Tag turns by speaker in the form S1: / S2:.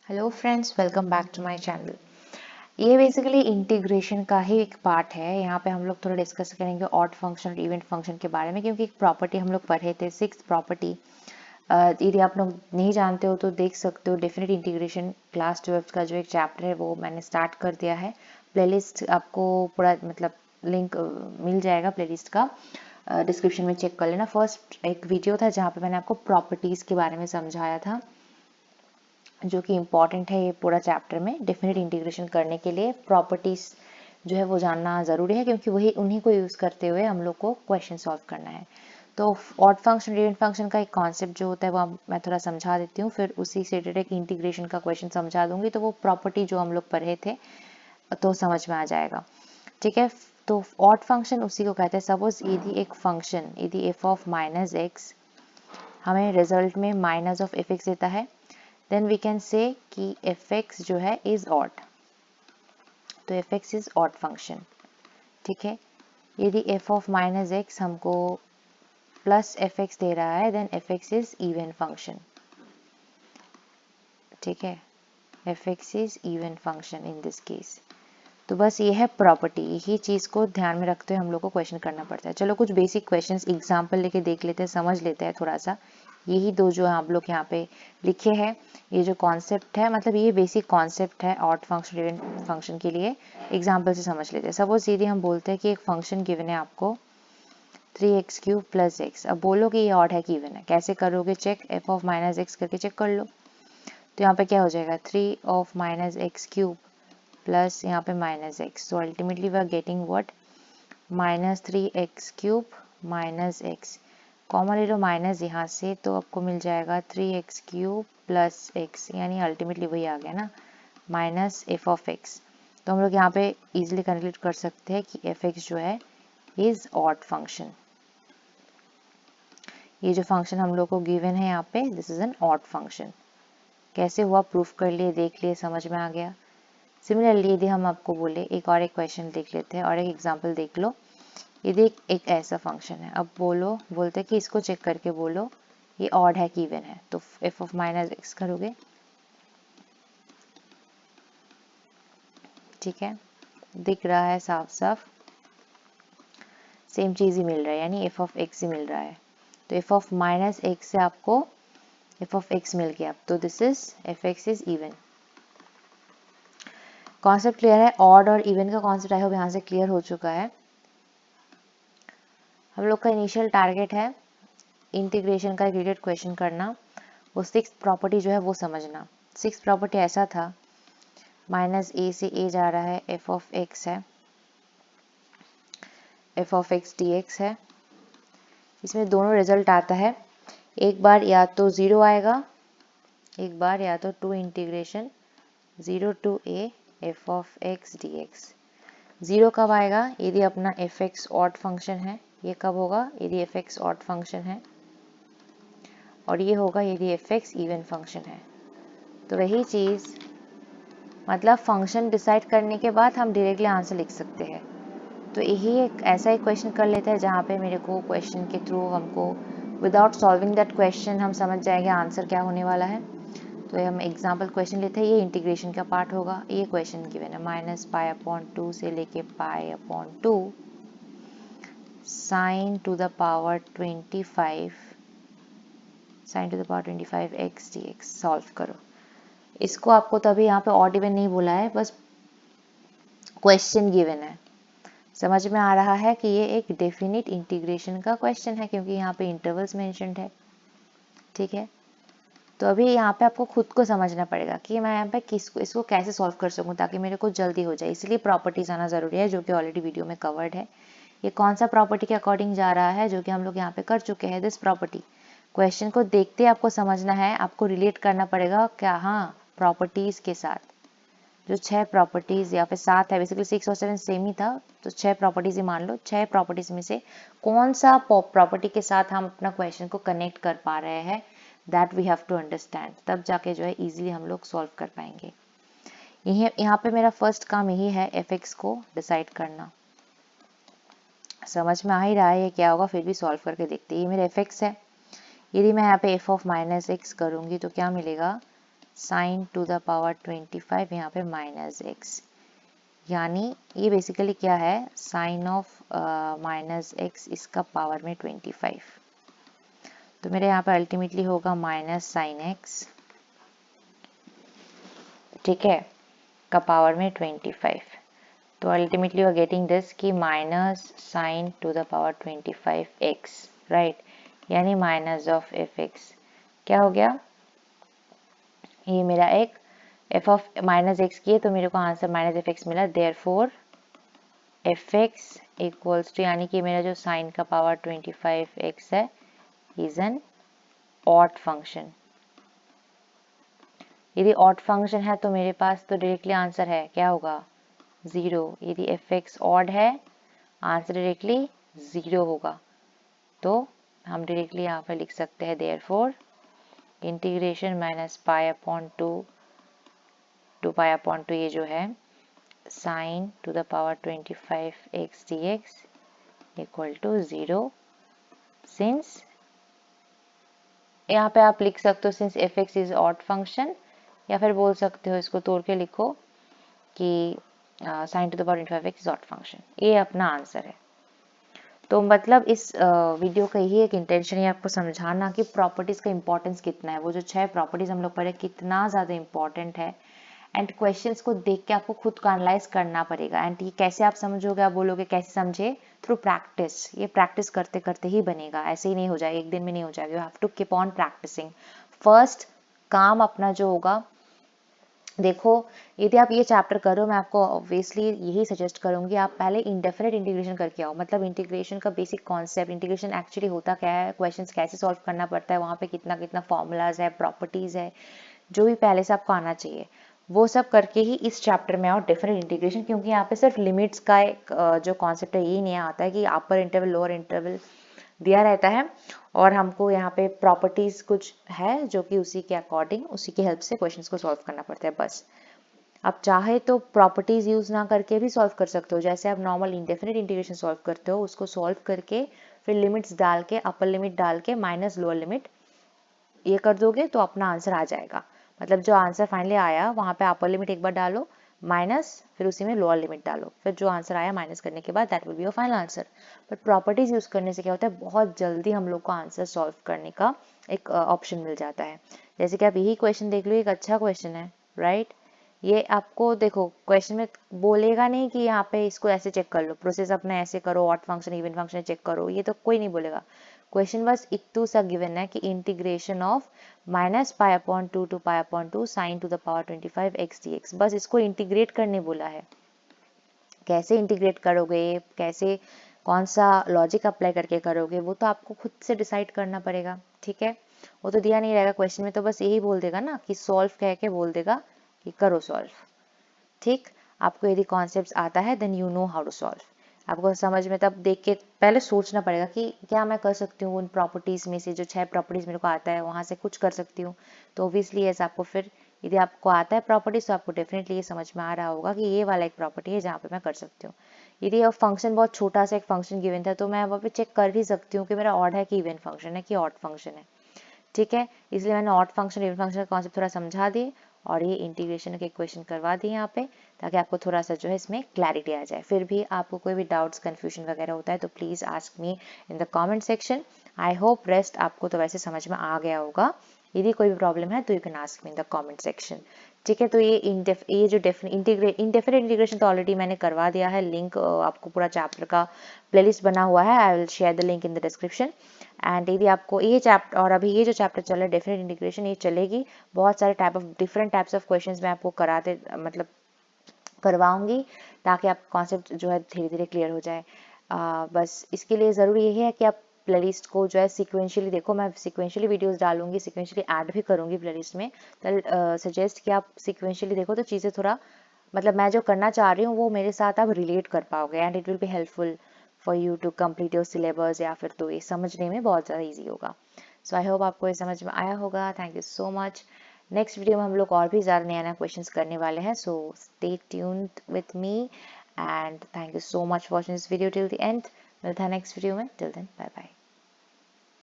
S1: Hello friends, welcome back to my channel. ये basically integration का ही एक पार्ट है। यहाँ पे हम लोग थोड़ा डिस्कस करेंगे ऑड फंक्शन और इवेंट फंक्शन के बारे में, क्योंकि एक प्रॉपर्टी हम लोग पढ़े थे, सिक्स प्रॉपर्टी। यदि आप लोग नहीं जानते हो तो देख सकते हो। डेफिनेट इंटीग्रेशन क्लास 12 का जो एक चैप्टर है वो मैंने स्टार्ट कर दिया है। प्लेलिस्ट आपको पूरा मतलब लिंक मिल जाएगा प्लेलिस्ट का, डिस्क्रिप्शन में चेक कर लेना। फर्स्ट एक वीडियो था जहाँ पे मैंने आपको प्रॉपर्टीज़ के बारे में समझाया था, जो कि इम्पॉर्टेंट है ये पूरा चैप्टर में। डेफिनेट इंटीग्रेशन करने के लिए प्रॉपर्टीज़ जो है वो जानना ज़रूरी है, क्योंकि वही उन्हीं को यूज़ करते हुए हम लोग को क्वेश्चन सॉल्व करना है। तो ऑड फंक्शन इवेंट फंक्शन का एक कॉन्सेप्ट जो होता है वो मैं थोड़ा समझा देती हूँ, फिर उसी से डायरेक्ट इंटीग्रेशन का क्वेश्चन समझा दूंगी, तो वो प्रॉपर्टी जो हम लोग पढ़े थे तो समझ में आ जाएगा। ठीक है, तो ऑड फंक्शन उसी को कहते हैं। सपोज यदि एक फंक्शन यदि एफ ऑफ माइनस एक्स हमें रिजल्ट में माइनस ऑफ एफ एक्स देता है, देन वी कैन से कि एफ एक्स जो है इज ऑड, तो f x is odd function. ठीक है, यदि एफ ऑफ माइनस एक्स हमको प्लस एफ एक्स दे रहा है, then f x is even function. ठीक है, f x is even function in this case. तो बस ये है प्रॉपर्टी, यही चीज़ को ध्यान में रखते हुए हम लोग को क्वेश्चन करना पड़ता है। चलो कुछ बेसिक क्वेश्चंस एग्जांपल लेके देख लेते हैं, समझ लेते हैं थोड़ा सा। यही दो जो आप लोग यहाँ पे लिखे हैं, ये जो कॉन्सेप्ट है, मतलब ये बेसिक कॉन्सेप्ट है ऑड फंक्शन इवेंट फंक्शन के लिए। एग्जाम्पल से समझ लेते हैं। सपोज यदि हम बोलते हैं कि एक फंक्शन गिवन है आपको 3x³ + x। अब बोलो कि ये ऑड है कि इवन है, कैसे करोगे check? F of minus x करके चेक कर लो। तो यहाँ पे क्या हो जाएगा, 3 ऑफ माइनस x³ प्लस यहाँ पे माइनस एक्स। तो ultimately we are getting what, -3x³ minus x. Common ले लो माइनस यहाँ से, तो आपको मिल जाएगा 3x³ + x, यानी अल्टीमेटली वही आ गया ना, माइनस एफ ऑफ एक्स। तो हम लोग यहाँ पे इजिली कंक्लूड कर सकते हैं कि एफ एक्स जो है इज ऑड फंक्शन। ये जो फंक्शन हम लोग को गिवन है यहाँ पे, this is an odd function. कैसे हुआ प्रूफ कर लिए, देख लिए, समझ में आ गया। सिमिलरली यदि हम आपको बोले एक और एक क्वेश्चन देख लेते हैं और एक एग्जांपल देख लो। यदि एक ऐसा फंक्शन है, अब बोलते हैं कि इसको चेक करके बोलो ये ऑड है कि इवन है। तो एफ ऑफ माइनस एक्स करोगे, ठीक है, दिख रहा है साफ साफ, सेम चीज़ ही मिल रहा है, यानी एफ ऑफ एक्स ही मिल रहा है। तो एफ ऑफ माइनस एक्स से आपको एफ ऑफ एक्स मिल गया, तो this is F x is even. Concept clear है? ऑड और इवन का कॉन्सेप्ट आई होप यहाँ से क्लियर हो चुका है। हम लोग का इनिशियल टारगेट है इंटीग्रेशन का एक रिलेटेड क्वेश्चन करना, वो सिक्स प्रॉपर्टी जो है वो समझना। सिक्स प्रॉपर्टी ऐसा था, माइनस ए से ए जा रहा है, एफ ऑफ एक्स है, F of x d x है। इसमें दोनों रिजल्ट आता है, एक बार या तो ज़ीरो आएगा, एक बार या तो two integration 0 to a f of x d x. Zero कब आएगा? यदि अपना एफ एक्स ऑड फंक्शन है। ये कब होगा? यदि एफ एक्स ऑड फंक्शन है, और ये होगा यदि एफ एक्स इवन फंक्शन है। तो वही चीज़, मतलब फंक्शन डिसाइड करने के बाद हम डायरेक्टली आंसर लिख सकते हैं। तो यही एक ऐसा एक क्वेश्चन कर लेते हैं जहाँ पे मेरे को क्वेश्चन के थ्रू हमको विदाउट सॉल्विंग दैट क्वेश्चन हम समझ जाएंगे आंसर क्या होने वाला है। तो हम एग्जांपल क्वेश्चन लेते हैं, ये इंटीग्रेशन का पार्ट होगा। ये क्वेश्चन गिवन है -π/2 से लेके π/2 sin to the power 25 x dx। Solve करो इसको। आपको तभी यहाँ पे ऑड इवन नहीं बोला है, बस क्वेश्चन गिवन है। समझ में आ रहा है कि ये एक डेफिनिट इंटीग्रेशन का क्वेश्चन है, क्योंकि यहाँ पे इंटरवल्स मेंशन्ड है। ठीक है, तो अभी यहाँ पे आपको खुद को समझना पड़ेगा कि मैं यहाँ पे इसको कैसे सॉल्व कर सकूँ ताकि मेरे को जल्दी हो जाए। इसलिए प्रॉपर्टीज आना ज़रूरी है, जो कि ऑलरेडी वीडियो में कवर्ड है। ये कौन सा प्रॉपर्टी के अकॉर्डिंग जा रहा है, जो कि हम लोग यहाँ पे कर चुके हैं। दिस प्रॉपर्टी क्वेश्चन को देखते आपको समझना है, आपको रिलेट करना पड़ेगा क्या, हाँ, प्रॉपर्टीज के साथ। जो 6 प्रॉपर्टीज या फिर 7 है, बेसिकली 6 और 7 सेम ही था, तो 6 प्रॉपर्टीज ही मान लो। 6 प्रॉपर्टीज में से कौन सा प्रॉपर्टी के साथ हम अपना क्वेश्चन को कनेक्ट कर पा रहे हैं, that we have to understand. तब जाके जो है इजीली हम लोग सॉल्व कर पाएंगे। यहाँ पे मेरा फर्स्ट काम यही है, एफ एक्स को डिसाइड करना। समझ में आ ही रहा है ये क्या होगा, फिर भी सॉल्व करके देखते हैं। ये मेरा एफ एक्स है। यदि मैं यहाँ पे एफ ऑफ माइनस एक्स करूँगी तो क्या मिलेगा, साइन टू द पावर 25 यहाँ पे माइनस एक्स, यानी ये बेसिकली क्या है, साइन ऑफ माइनस एक्स इसका पावर में 25। तो मेरे यहाँ पे अल्टीमेटली होगा माइनस साइन एक्स, ठीक है, का पावर में 25। तो ultimately you are getting this कि minus sine to the power 25 x, right, यानी माइनस ऑफ एफ एक्स क्या हो गया, ये मेरा एक एफ ऑफ माइनस एक्स की है तो मेरे को आंसर माइनस एफ एक्स मिला, therefore f x equals to, यानी कि मेरा जो साइन का पावर 25 एक्स है इज एन ऑड फंक्शन। यदि ऑड फंक्शन है तो मेरे पास तो डायरेक्टली आंसर है क्या होगा, 0। यदि एफ एक्स ऑड है आंसर डायरेक्टली 0 होगा। तो हम डायरेक्टली यहाँ पर लिख सकते हैं therefore integration minus pi upon 2 pi upon 2 ये जो है sine to the power 25 x d x equal to 0, since यहाँ पे आप लिख सकते हो since f x is odd function, या फिर बोल सकते हो इसको तोड़ के लिखो कि sign to the power 25 x is odd function. ये अपना आंसर है। तो मतलब इस वीडियो का यही एक इंटेंशन है आपको समझाना कि प्रॉपर्टीज का इंपॉर्टेंस कितना है। वो जो 6 प्रॉपर्टीज हम लोग पढ़े कितना ज़्यादा इंपॉर्टेंट है, एंड क्वेश्चंस को देख के आपको खुद को एनालाइज करना पड़ेगा। एंड ये कैसे आप समझोगे, आप बोलोगे कैसे समझे, थ्रू प्रैक्टिस। ये प्रैक्टिस करते करते ही बनेगा, ऐसे ही नहीं हो जाएगा, एक दिन में नहीं हो जाएगा। You have to keep on practising. First काम अपना जो होगा, देखो यदि आप ये चैप्टर करो, मैं आपको ऑब्वियसली यही सजेस्ट करूंगी आप पहले इंडेफिनिट इंटीग्रेशन करके आओ। मतलब इंटीग्रेशन का बेसिक कॉन्सेप्ट, इंटीग्रेशन एक्चुअली होता क्या है, क्वेश्चंस कैसे सॉल्व करना पड़ता है, वहाँ पे कितना कितना फॉर्मूलाज है, प्रॉपर्टीज है, जो भी पहले से आपको आना चाहिए वो सब करके ही इस चैप्टर में आओ डेफिनेट इंटीग्रेशन। क्योंकि यहाँ पे सिर्फ लिमिट्स का एक जो कॉन्सेप्ट है यही नहीं आता है कि अपर इंटरवल लोअर इंटरवल दिया रहता है, और हमको यहाँ पे प्रॉपर्टीज कुछ है जो कि उसी के अकॉर्डिंग उसी की हेल्प से क्वेश्चंस को सॉल्व करना पड़ता है बस। आप चाहे तो प्रॉपर्टीज यूज ना करके भी सॉल्व कर सकते हो, जैसे आप नॉर्मल इंडेफिनिट इंटीग्रेशन सॉल्व करते हो, उसको सॉल्व करके फिर लिमिट्स डाल के, अपर लिमिट डाल के माइनस लोअर लिमिट ये कर दोगे तो अपना आंसर आ जाएगा। मतलब जो आंसर फाइनली आया वहाँ पे अपर लिमिट एक बार डालो माइनस, फिर उसी में लोअर लिमिट डालो, फिर जो आंसर आया माइनस करने के बाद that will be your final answer. But properties use करने से क्या होता है, बहुत जल्दी हम लोग को आंसर सॉल्व करने का एक ऑप्शन मिल जाता है। जैसे कि आप यही क्वेश्चन देख लो, एक अच्छा क्वेश्चन है, राइट। ये आपको देखो क्वेश्चन में बोलेगा नहीं कि यहाँ पे इसको ऐसे चेक कर लो, प्रोसेस अपना ऐसे करो, odd function even function check करो, ये तो कोई नहीं बोलेगा। क्वेश्चन बस इतू सा गिवन है कि integration of minus pi upon 2 to pi upon 2 sine to the power 25 x d x, बस इसको इंटीग्रेट करने बोला है। कैसे इंटीग्रेट करोगे, कैसे कौन सा लॉजिक अप्लाई करके करोगे, वो तो आपको खुद से डिसाइड करना पड़ेगा, ठीक है। वो तो दिया नहीं रहेगा क्वेश्चन में, तो बस यही बोल देगा ना कि सॉल्व कह के बोल देगा कि करो सॉल्व, ठीक। आपको यदि कॉन्सेप्ट्स आता है then you know how to solve. आपको समझ में तब देख के पहले सोचना पड़ेगा कि क्या मैं कर सकती हूँ उन प्रॉपर्टीज में से, जो 6 प्रॉपर्टीज मेरे को आता है वहां से कुछ कर सकती हूँ। तो ऑब्वियसली ऐसा आपको फिर यदि आपको आता है प्रॉपर्टीज तो आपको डेफिनेटली ये समझ में आ रहा होगा कि ये वाला एक प्रॉपर्टी है जहाँ पे मैं कर सकती हूँ। यदि अब फंक्शन बहुत छोटा सा एक फंक्शन गिवन था तो मैं वहाँ पे चेक कर भी सकती हूँ कि मेरा ऑड है कि इवन फंक्शन है कि ऑड फंक्शन है, ठीक है। इसलिए मैंने ऑड फंक्शन इवन फंक्शन का कॉन्सेप्ट थोड़ा समझा दिए और ये इंटीग्रेशन के इक्वेशन करवा दिए यहाँ पे, ताकि आपको थोड़ा सा जो है इसमें क्लैरिटी आ जाए। फिर भी आपको कोई भी डाउट्स कंफ्यूजन वगैरह होता है तो please ask me in the comment section. I hope rest आपको तो वैसे समझ में आ गया होगा। यदि कोई भी प्रॉब्लम है तो you can ask me in the comment section, ठीक है। तो ये जो इंडेफिनिट इंटीग्रेशन तो ऑलरेडी मैंने करवा दिया है, लिंक आपको पूरा चैप्टर का प्लेलिस्ट बना हुआ है, I will share the link in the description. And यदि आपको ये चैप्टर और अभी ये जो चैप्टर चल रहा है डेफिनेट इंटीग्रेशन, ये चलेगी, बहुत सारे डिफरेंट टाइप्स ऑफ क्वेश्चंस मैं आपको कराते मतलब करवाऊंगी, ताकि आप कॉन्सेप्ट जो है धीरे धीरे क्लियर हो जाए। बस इसके लिए ज़रूरी यही है कि आप प्लेलिस्ट को जो है सिक्वेंशियली देखो, मैं सिक्वेंशियली वीडियोस डालूंगी, सिक्वेंशियली ऐड भी करूंगी प्लेलिस्ट में। तो सजेस्ट कि आप सिक्वेंशियली देखो तो चीज़ें थोड़ा मतलब मैं जो करना चाह रही हूँ वो मेरे साथ आप रिलेट कर पाओगे, and it will be helpful for you to complete your syllabus, या फिर तो ये समझने में बहुत ज़्यादा ईजी होगा। सो आई होप आपको ये समझ में आया होगा। Thank you so much. Next video में हम लोग और भी ज़्यादा नया नया क्वेश्चंस करने वाले हैं, so stay tuned with me and thank you so much for watching this video till the end. मिलता है नेक्स्ट वीडियो में, टिल देन बाय बाय।